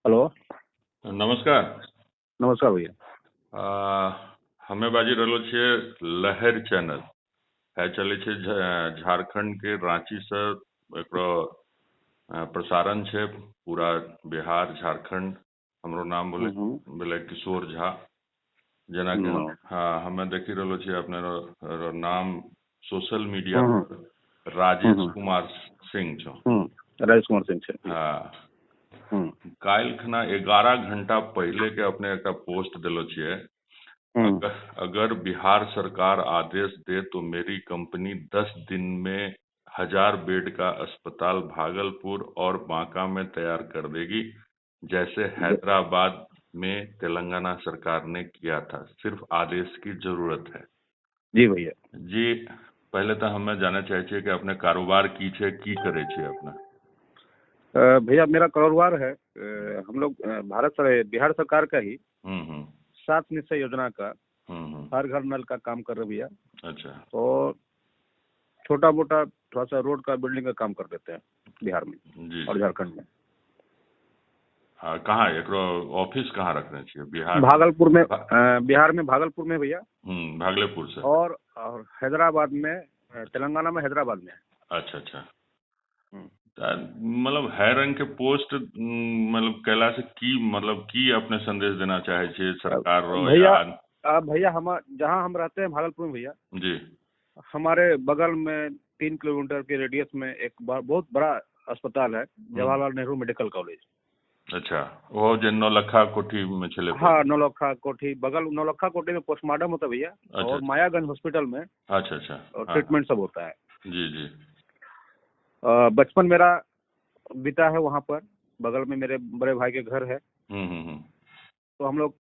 Hello. नमस्कार। नमस्कार भैया। हमें बाजी रहलो छियै लहर चैनल है चले छै झारखंड के रांची से एकरो प्रसारण छै पूरा बिहार झारखंड। हमरो नाम बोले किशोर झा। जेना कि हमें देखी रहलो छियै अपने नाम सोशल मीडिया पर राजेश कुमार सिंह छो। राजेश कुमार सिंह छै। हाँ, काल खना 11 घंटा पहले के अपने एक पोस्ट दिलो छियै। अगर बिहार सरकार आदेश दे तो मेरी कंपनी 10 दिन में 1000 बेड का अस्पताल भागलपुर और बांका में तैयार कर देगी, जैसे हैदराबाद में तेलंगाना सरकार ने किया था। सिर्फ आदेश की जरूरत है। जी भैया जी, पहले तो हमें जानना चाहिए कि अपने कारोबार की छे, की करे छे अपना। भैया मेरा कारोबार है, हम लोग बिहार सरकार का ही 7 निश्चय योजना का हर घर नल का काम कर रहे भैया। अच्छा। और छोटा मोटा थोड़ा सा रोड का बिल्डिंग का काम कर देते हैं बिहार में जी, और झारखंड में। हाँ, कहाँ एकरो ऑफिस कहाँ रखने चाहिए? बिहार भागलपुर में, बिहार में भागलपुर में भैया। भागलपुर से। और हैदराबाद में, तेलंगाना में हैदराबाद में। अच्छा अच्छा। मतलब है रंग के पोस्ट मतलब कैला से की मतलब की अपने संदेश देना चाहे छे सरकार रो भैया हम जहाँ हम रहते हैं भागलपुर में भैया जी, हमारे बगल में 3 किलोमीटर के रेडियस में एक बहुत बड़ा अस्पताल है, जवाहरलाल नेहरू मेडिकल कॉलेज। अच्छा, वो जो नौलखा कोठी में चले। हाँ, नौलखा कोठी बगल, नौलखा कोठी में पोस्टमार्टम होता है भैया। अच्छा, और मायागंज हॉस्पिटल में अच्छा अच्छा और ट्रीटमेंट सब होता है। जी जी। बचपन मेरा बीता है वहाँ पर, बगल में मेरे बड़े भाई के घर है। तो हम लोग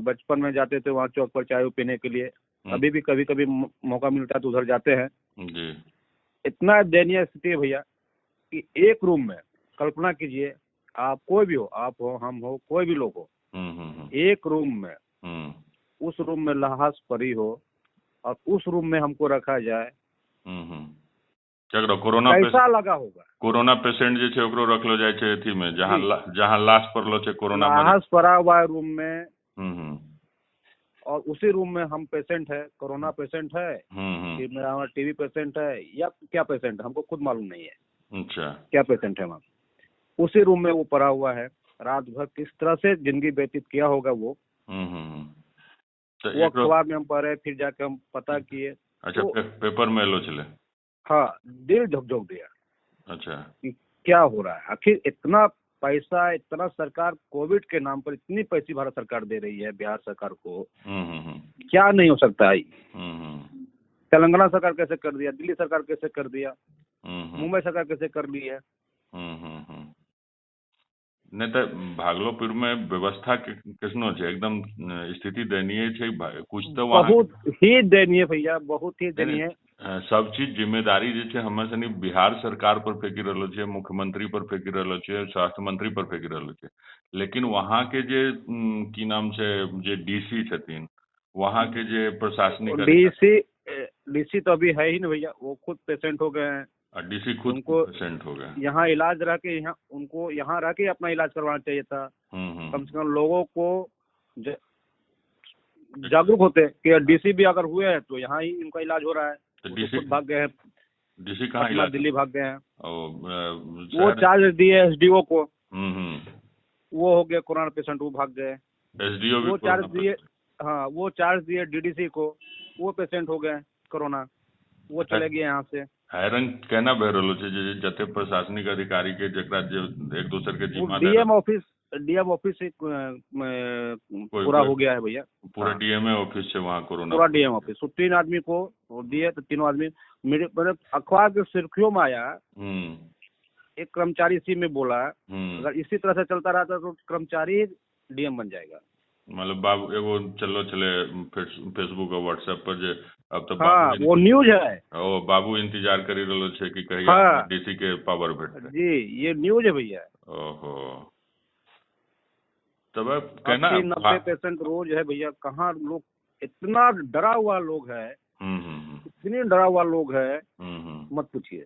बचपन में जाते थे वहाँ चौक पर चाय पीने के लिए। अभी भी कभी कभी मौका मिलता है तो उधर जाते हैं जी। इतना दयनीय स्थिति है भैया कि एक रूम में, कल्पना कीजिए, आप कोई भी हो, आप हो, हम हो, कोई भी लोग हो, एक रूम में, उस रूम में लाश पड़ी हो और उस रूम में हमको रखा जाए। कोरोना कैसा लगा होगा? कोरोना पेशेंट जे छे ओकरो रखलो जाय छे एथी में जहां लाश पड़लो छे कोरोना लाश पड़ा हुआ है रूम में। और उसी रूम में हम पेशेंट है, कोरोना पेशेंट है कि मेरा टीबी पेशेंट है या क्या पेशेंट है हमको खुद मालूम नहीं है। अच्छा, क्या पेशेंट है वहाँ उसी रूम में वो पड़ा हुआ है। रात भर किस तरह से जिंदगी व्यतीत किया होगा वो वो अखबार में हम पढ़े, फिर जाके हम पता किए। अच्छा, पेपर में लो चले। हाँ, दिल झकझोर दिया। अच्छा, कि क्या हो रहा है आखिर? इतना पैसा, इतना सरकार कोविड के नाम पर इतनी पैसे भारत सरकार दे रही है बिहार सरकार को, क्या नहीं हो सकता है? तेलंगाना सरकार कैसे कर दिया, दिल्ली सरकार कैसे कर दिया, मुंबई सरकार कैसे कर दी है। नहीं तो भागलपुर में व्यवस्था किसनो छे एकदम स्थिति दयनीय छे। कुछ तो बहुत ही दयनीय भैया, बहुत ही दयनीय। सब चीज जिम्मेदारी जे छे हमें सनी बिहार सरकार पर फेंकी रहलो छे, मुख्यमंत्री पर फेंकी रहलो छे, स्वास्थ्य मंत्री पर फेंकी रहलो छे। लेकिन वहाँ के जे की नाम छे जे डीसी छथिन, वहाँ के जे प्रशासनिक डीसी तो अभी है ही नहीं भैया, वो खुद पेशेंट हो गए हैं। डीसी खुद पेशेंट हो गए। यहाँ इलाज रह के, यहाँ उनको यहाँ रह के अपना इलाज करवाना चाहिए था। कम से कम लोगों को जागरूक होते कि डीसी भी अगर हुए हैं तो यहाँ ही इनका इलाज हो रहा है। तो डीसी भाग गए हैं। डीसी कहाँ इलाज? दिल्ली भाग गए हैं। वो चार्ज दिए एसडीओ को, वो हो गया कोरोना पेशेंट, वो भाग गए। एसडीओ वो चार्ज दिए, हाँ वो चार्ज दिए डीडीसी को, वो पेशेंट हो गए कोरोना, वो चले गए यहाँ से। हैरन कहना बह रहलो छे जे जते प्रशासनिक अधिकारी के जकरा जे एक दूसरे के जिम्मा डीएम ऑफिस से पूरा हो गया है भैया। पूरा डीएमए ऑफिस से वहाँ कोरोना पूरा डीएम ऑफिस 3 आदमी को दिए तो 3 आदमी मेरे अखबार के सुर्खियों में आया। एक कर्मचारी इसी में बोला अगर इसी तरह से चलता रहता तो कर्मचारी डीएम बन जाएगा। मतलब बाबू एगो चले फेसबुक और व्हाट्सएप पर जे अब तो हाँ, वो न्यूज है। ओ बाबू इंतजार करी रहलो छे कि कहिया डीसी के पावर भेटते। जी, ये न्यूज है भैया। ओहो, तब कहना 90 पेशेंट रोज है भैया। कहाँ लोग इतना डरा हुआ लोग है, इतने डरा हुआ लोग है मत पूछिए।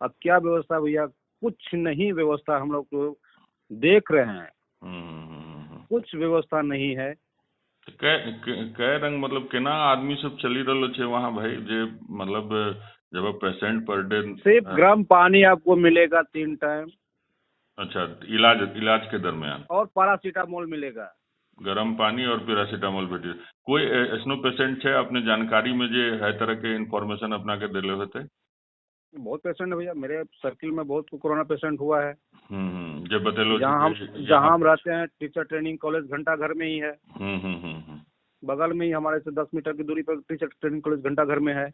अब क्या व्यवस्था भैया, कुछ नहीं व्यवस्था हम लोग तो देख रहे हैं। कुछ व्यवस्था नहीं है। कै रंग मतलब केना आदमी सब चली रहो छे वहाँ भाई, जे मतलब जब पेशेंट पर डे सिर्फ गर्म पानी आपको मिलेगा 3 टाइम। अच्छा, इलाज के दरमियान और पैरासीटामोल मिलेगा। गरम पानी और पैरासीटामोल भेटे। कोई ऐसनो पेशेंट है अपने जानकारी में जे है तरह के इन्फॉर्मेशन अपना के दिले होते? बहुत पेशेंट है भैया, मेरे सर्किल में बहुत कोरोना पेशेंट हुआ है। जब बतेलो जहाँ हम रहते हैं टीचर ट्रेनिंग कॉलेज घंटा घर में ही है। बगल में ही हमारे से 10 मीटर की दूरी पर टीचर ट्रेनिंग कॉलेज घंटा घर में है।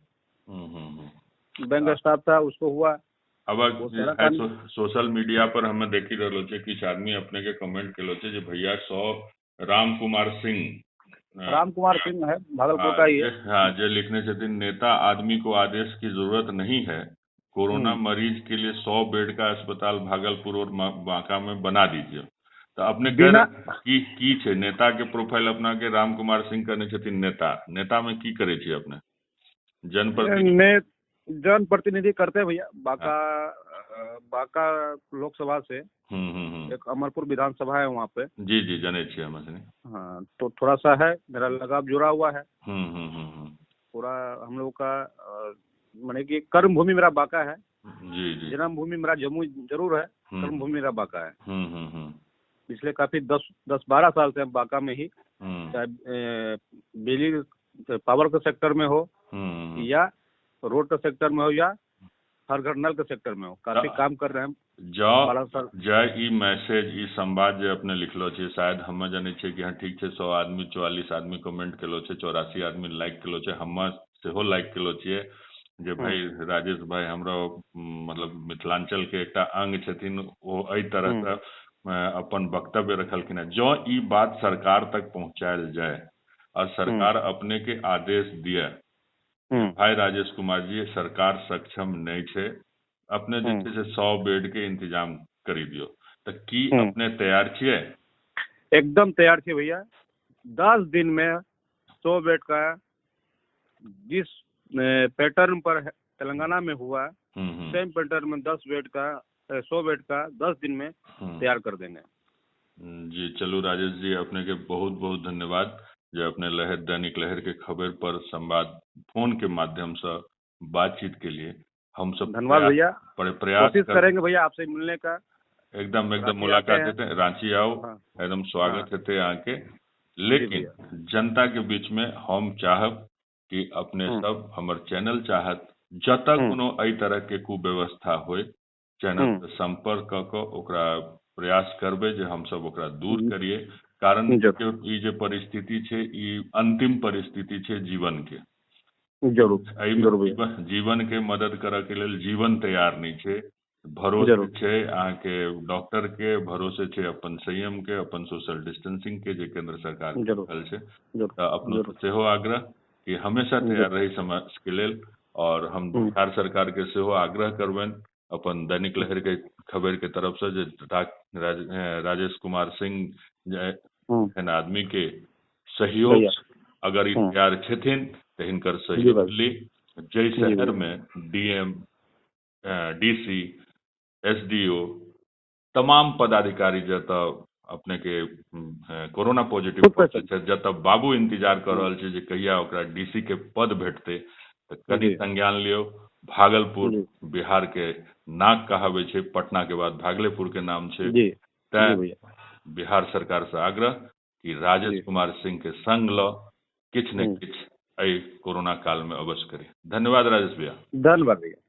बैंक स्टाफ था, उसको हुआ। अब सोशल मीडिया पर हमें देखी रहो छे कुछ आदमी अपने के कमेंट केलो छे जे भैया 100 राम कुमार सिंह है, भागलपुर का ही है। हाँ, जो लिखने छथिन, नेता आदमी को आदेश की जरूरत नहीं है, कोरोना मरीज के लिए 100 बेड का अस्पताल भागलपुर और बांका में बना दीजिए। तो अपने की छे नेता के प्रोफाइल अपना के राम कुमार सिंह करने छथिन नेता में की करे छे अपने? जनप्रतिनिधि करते हैं भैया। बांका लोकसभा से एक अमरपुर विधानसभा है वहाँ पे। जी जाने छे हम। हाँ, तो थोड़ा सा है, मेरा लगाव जुड़ा हुआ है। पूरा हम लोगों का माने कि कर्म भूमि मेरा बांका है। जी जन्म भूमि मेरा जम्मू जरूर है, कर्म भूमि मेरा बांका है। पिछले काफी 10-12 साल से हम बांका में ही, चाहे बिजली पावर के सेक्टर में हो या रोड के सेक्टर में हो या हर घर नल के सेक्टर में हो, काफी काम कर रहे हैं। ई मैसेज ई संवाद जे अपने लिखलो छे, शायद हम जाने छे कि हाँ ठीक छे 100 आदमी 44 आदमी कमेंट केलो छे, 84 आदमी लाइक केलो छे, हम सेहो लाइक केलो छिए जे भाई राजेश भाई हमरो मतलब मिथिलांचल के एकटा अंग छथिन, ओ एई तरह से अपन वक्तव्य रखलखिन है। जो ई बात सरकार तक पहुंचायल जाए और सरकार अपने के आदेश दिए भाई राजेश कुमार जी सरकार सक्षम नहीं छे, अपने जैसे 100 बेड के इंतजाम करी दियो, तो की अपने तैयार छिए? एकदम तैयार छे भैया। 10 दिन में 100 बेड का जिस पैटर्न पर तेलंगाना में हुआ, सेम पैटर्न में 10 बेड का 100 बेड का 10 दिन में तैयार कर देंगे। जी चलो राजेश जी, अपने के बहुत बहुत धन्यवाद जो अपने लहर दैनिक लहर के खबर पर संवाद फोन के माध्यम से बातचीत के लिए हम सब धन्यवाद भैया। प्रयास कोशिश करेंगे भैया आपसे मिलने का। एकदम मुलाकात देते हैं, रांची आओ। एकदम स्वागत है आके। लेकिन जनता के बीच में हम चाहब कि अपने सब हमर चैनल चाहत जब तक कोनो एई तरह के कुव्यवस्था होय, चैनल से संपर्क क ओकरा प्रयास करबे जे हम सब ओकरा दूर करिए। कारण ई जे परिस्थिति छे ई अंतिम परिस्थिति छे जीवन के। जरूर जीवन के मदद करे के लेल जीवन तैयार नहीं छे। भरोसे छे आके डॉक्टर के, भरोसे छे अपन संयम के, अपन सोशल डिस्टेंसिंग के जे केंद्र सरकार कल छे। अपनो सेहो आग्रह कि हमेशा तैयार रही समाज के लेल। और हम बिहार सरकार के सेहो आग्रह करबेन अपन दैनिक लहर के खबर के तरफ से जे राजेश कुमार सिंह एहन आदमी के सहयोग अगर ई तैयार छथिन तो हिनकर सहयोग ली। जय शहर में डीएम, डीसी, एसडीओ तमाम पदाधिकारी जत अपने के कोरोना पॉजिटिव जत बाबू इंतजार कर रहल छे जे कहिया ओकरा डीसी के पद भेटते, तो कनी संज्ञान लियो। भागलपुर बिहार के नाक कहावे छे, पटना के बाद भागलपुर के नाम छे। बिहार सरकार से आग्रह कि राजेश कुमार सिंह के संग लो किछ न किछ कोरोना काल में अवश्य करी। धन्यवाद राजेश भैया। धन्यवाद भैया।